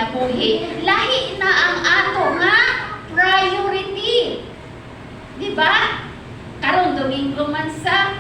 kinabuhi, lahi na ang ato nga priority. Di ba? Karong Domingo man sa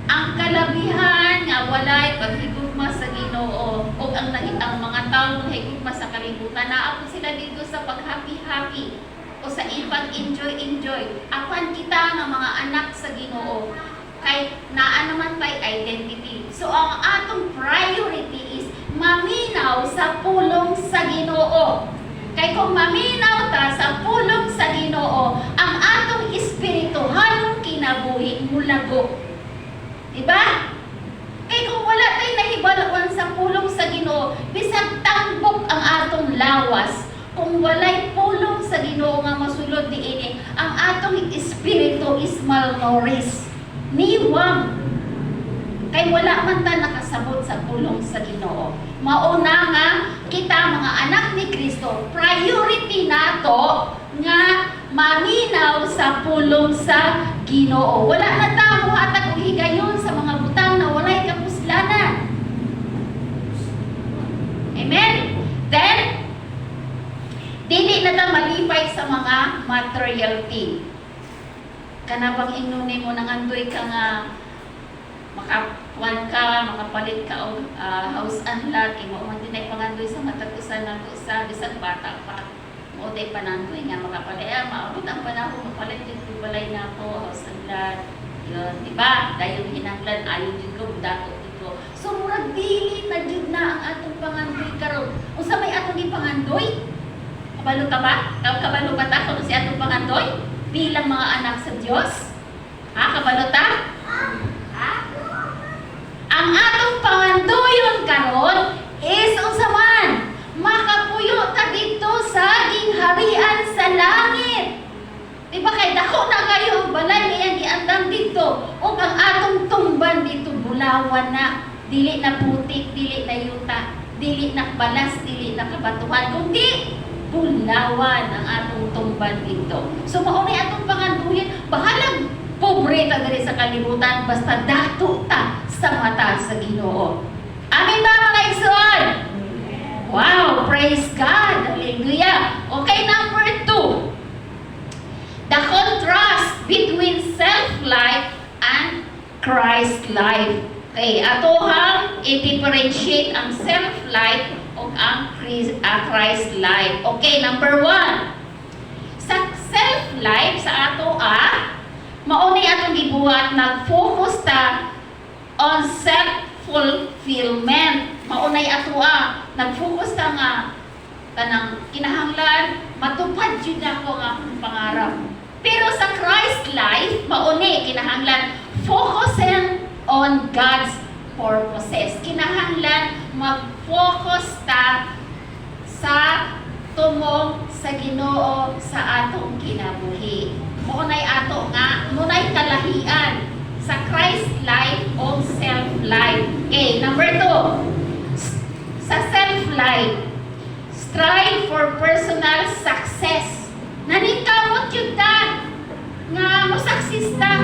ang kalabihan nga walay paghigugma sa Ginoo o ang mga tawo higugma sa kalibutan, naapod sila dito sa pag-happy-happy o sa pag-enjoy-enjoy. Apan kita nga mga anak sa Ginoo kay naa naman tay identity. So ang atong priority is maminaw sa pulong sa Ginoo. Kay kung maminaw ta sa pulong sa Ginoo, ang atong espirituhalong kinabuhi mulago. Diba? Kay kung wala tayo nahibalauan sa pulong sa Ginoo, bisag tambok ang atong lawas, kung walay pulong sa Ginoo nga masulod diini, ang atong espiritu is malnourished. Niwang. Kay wala man ta nakasabot sa pulong sa Ginoo. Mauna nga kita mga anak ni Kristo, priority nato nga maminaw sa pulong sa Ginoo. Wala na ta muhatag og higayon sa mga butang na walay kapuslanan. Amen? Then, dili na ta malipay sa mga material thing. Kanabang inuni mo nang andoy ka nga makakuan ka, makapalit ka og house and lot, imo man dinay pangandoy sa matag usa na usa bisag bata pa. Mo day panandoy nga makapalaya, maabot ang panahon mapalit dito balay na ako house and lot. Yun, di ba? Dayon hinanglan ayon jud ko dato dito. So murag dili na jud na ang atong pangandoy karon. Unsa may atong gipangandoy? Kabalo ka ba? Kabalo ba ta kung si atong pangandoy? Bilang mga anak sa Diyos? Ha? Kabalo ta? Ha? Ang atong pangandoyon karon is unsa man? Makapuyo ta dito sa gingharian sa langit. Diba kay dako na kayo ang balay nga giandam dito o ang atong tumban dito bulawan na, dili na putik, dili na yuta, dili na balas, dili na kabatuhan, kundi bulawan ang atong tumban dito. So maunay atong panganduyan, bahalag pobre ta diri sa kalibutan basta dato ta sa mata sa Ginoo. Amen ba mga igsoon? Wow, praise God. Hallelujah. Okay, number 2. The contrast between self-life and Christ-life. Okay, atohang i-differentiate ang self-life o ang Christ-life. Okay, number 1. Sa self-life, sa ato maunay atong gibuhat, nag-focus ta on self-fulfillment. Maunay ato nag-focus ta nga kanang kinahanglan matupad jud ako nga akong pangarap. Pero sa Christ life, mauni kinahanglan focusing on God's purposes. Kinahanglan mag-focus ta sa tumong sa Ginoo sa atong kinabuhi. Maunay ato nga munay kalahian sa Christ life o self life. Okay, number 2. Sa self-life, strive for personal success. Naningkamot yun ta nga mo success ta.